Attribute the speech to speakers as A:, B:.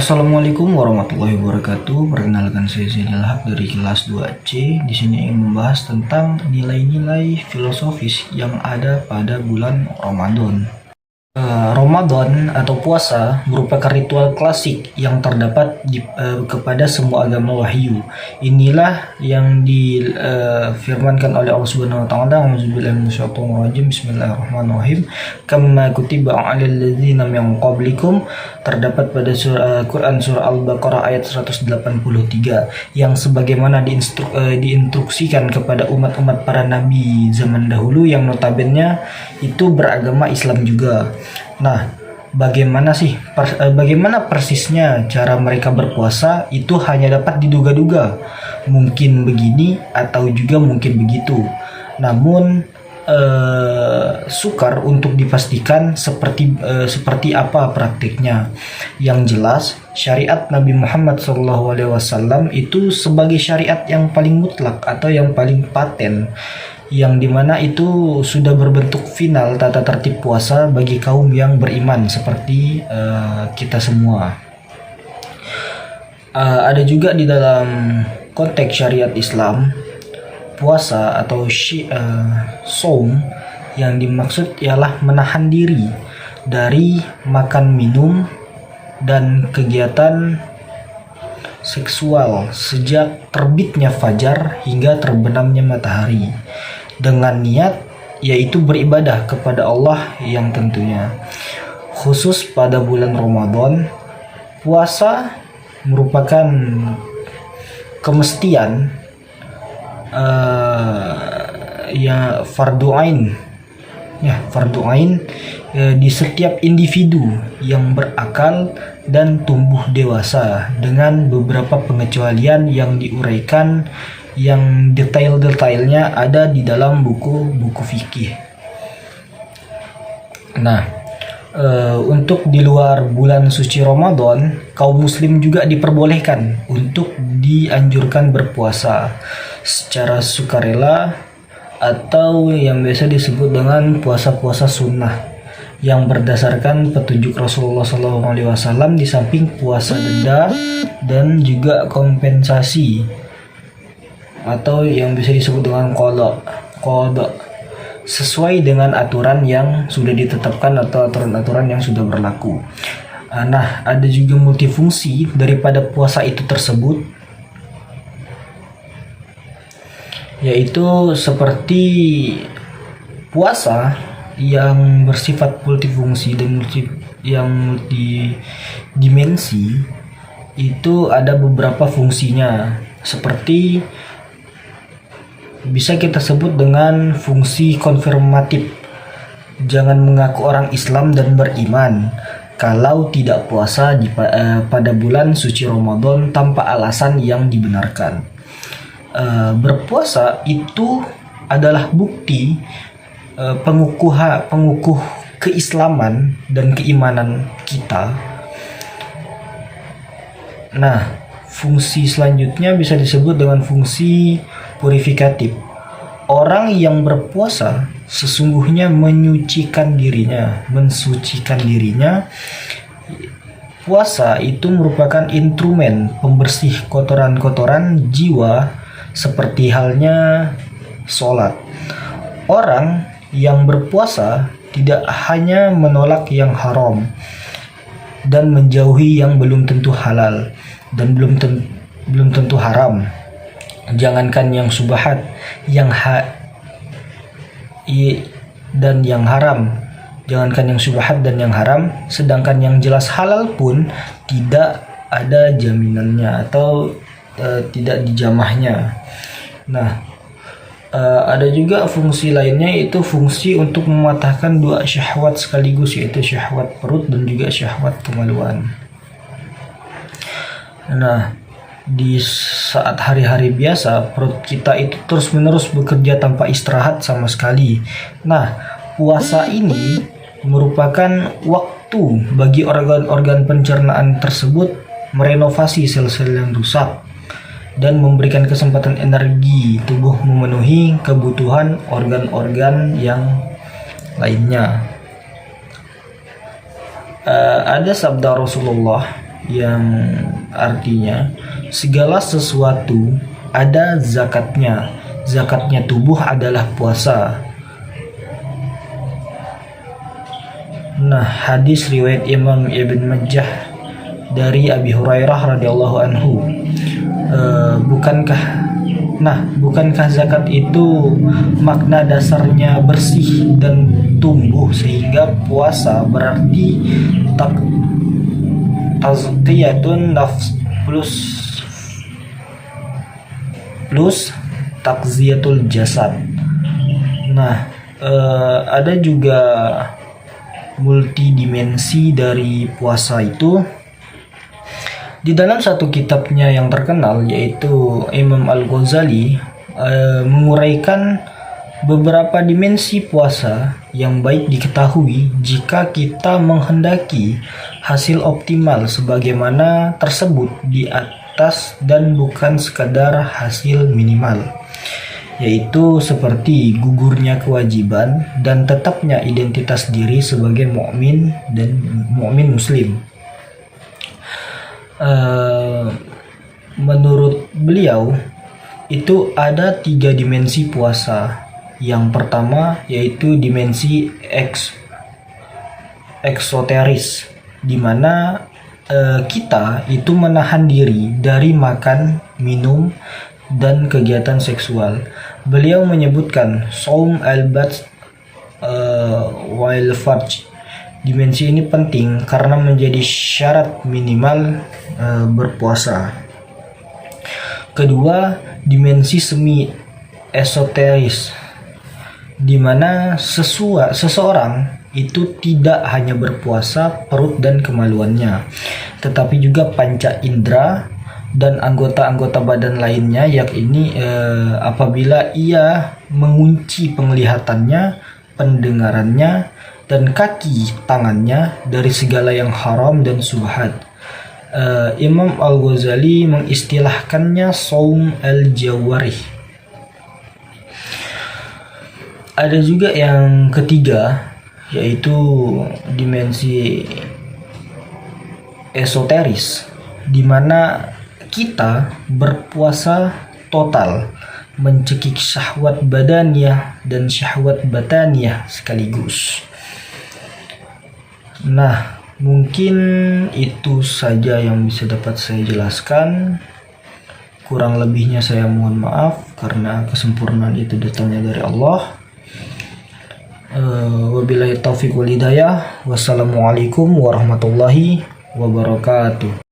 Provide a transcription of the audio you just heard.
A: Assalamualaikum warahmatullahi wabarakatuh. Perkenalkan saya Zainal Haq dari kelas 2C. Di sini ingin membahas tentang nilai-nilai filosofis yang ada pada bulan Ramadan. Ramadan atau puasa merupakan ritual klasik yang terdapat kepada semua agama wahyu. Inilah yang difirmankan oleh Allah Subhanahu wa taala, "A'udzubillahi minasyaitonir rajim. Bismillahirrahmanirrahim. Kama kutiba 'alal ladzina min qablikum." Terdapat pada Quran surah Al-Baqarah ayat 183 yang sebagaimana diinstruksikan kepada umat-umat para nabi zaman dahulu yang notabene itu beragama Islam juga. Nah, bagaimana persisnya cara mereka berpuasa itu hanya dapat diduga-duga. Mungkin begini atau juga mungkin begitu. Namun sukar untuk dipastikan seperti apa praktiknya. Yang jelas, syariat Nabi Muhammad SAW itu sebagai syariat yang paling mutlak atau yang paling paten, yang dimana itu sudah berbentuk final tata tertib puasa bagi kaum yang beriman seperti kita semua. Ada juga di dalam konteks syariat Islam, puasa atau saum yang dimaksud ialah menahan diri dari makan minum dan kegiatan seksual sejak terbitnya fajar hingga terbenamnya matahari, dengan niat yaitu beribadah kepada Allah yang tentunya. Khusus pada bulan Ramadan, puasa merupakan kemestian fardu ain di setiap individu yang berakal dan tumbuh dewasa, dengan beberapa pengecualian yang diuraikan yang detail-detailnya ada di dalam buku-buku fikih. Nah, untuk di luar bulan suci Ramadan, kaum muslim juga diperbolehkan untuk dianjurkan berpuasa secara sukarela atau yang biasa disebut dengan puasa-puasa sunnah yang berdasarkan petunjuk Rasulullah SAW, di samping puasa denda dan juga kompensasi atau yang bisa disebut dengan qada sesuai dengan aturan yang sudah ditetapkan atau aturan-aturan yang sudah berlaku. Nah, ada juga multifungsi daripada puasa itu tersebut, yaitu seperti puasa yang bersifat multifungsi dan multidimensi. Itu ada beberapa fungsinya, seperti bisa kita sebut dengan fungsi konfirmatif. Jangan mengaku orang Islam dan beriman kalau tidak puasa pada bulan suci Ramadan tanpa alasan yang dibenarkan. Berpuasa itu adalah bukti pengukuh keislaman dan keimanan kita. Nah, fungsi selanjutnya bisa disebut dengan fungsi purifikatif. Orang yang berpuasa sesungguhnya mensucikan dirinya. Puasa itu merupakan instrumen pembersih kotoran-kotoran jiwa, seperti halnya sholat. Orang yang berpuasa tidak hanya menolak yang haram dan menjauhi yang belum tentu halal dan belum tentu haram. Jangankan yang subhat, dan yang haram. Jangankan yang subhat dan yang haram, sedangkan yang jelas halal pun tidak ada jaminannya atau tidak dijamahnya. Nah, ada juga fungsi lainnya, yaitu fungsi untuk mematahkan dua syahwat sekaligus, yaitu syahwat perut dan juga syahwat kemaluan. Nah, di saat hari-hari biasa, perut kita itu terus-menerus bekerja tanpa istirahat sama sekali. Nah, puasa ini merupakan waktu bagi organ-organ pencernaan tersebut merenovasi sel-sel yang rusak dan memberikan kesempatan energi tubuh memenuhi kebutuhan organ-organ yang lainnya. Ada sabda Rasulullah yang artinya segala sesuatu ada zakatnya. Zakatnya tubuh adalah puasa. Nah, hadis riwayat Imam Ibn Majah dari Abi Hurairah radhiyallahu anhu. Bukankah zakat itu makna dasarnya bersih dan tumbuh, sehingga puasa berarti tazkiyatun nafs plus takziyatul jasad. Nah, ada juga multidimensi dari puasa itu. Di dalam satu kitabnya yang terkenal, yaitu Imam Al-Ghazali, menguraikan beberapa dimensi puasa yang baik diketahui jika kita menghendaki hasil optimal sebagaimana tersebut di atas, dan bukan sekadar hasil minimal, yaitu seperti gugurnya kewajiban dan tetapnya identitas diri sebagai mukmin dan mukmin muslim. Menurut beliau itu ada 3 dimensi puasa. Yang pertama yaitu dimensi eksoteris, di mana kita itu menahan diri dari makan, minum, dan kegiatan seksual. Beliau menyebutkan saum al-bat wal farj. Dimensi ini penting karena menjadi syarat minimal berpuasa. Kedua, dimensi semi esoteris, di mana seseorang itu tidak hanya berpuasa perut dan kemaluannya, tetapi juga panca indera dan anggota-anggota badan lainnya, yakni apabila ia mengunci penglihatannya, pendengarannya, dan kaki tangannya dari segala yang haram dan subhat. Imam Al-Ghazali mengistilahkannya saum al-jawarih. Ada juga yang ketiga, yaitu dimensi esoteris, di mana kita berpuasa total, mencekik syahwat badaniyah dan syahwat bataniyah sekaligus. Nah, mungkin itu saja yang bisa dapat saya jelaskan. Kurang lebihnya saya mohon maaf, karena kesempurnaan itu datangnya dari Allah. Wabillahi taufiq wal hidayah. Wassalamualaikum warahmatullahi wabarakatuh.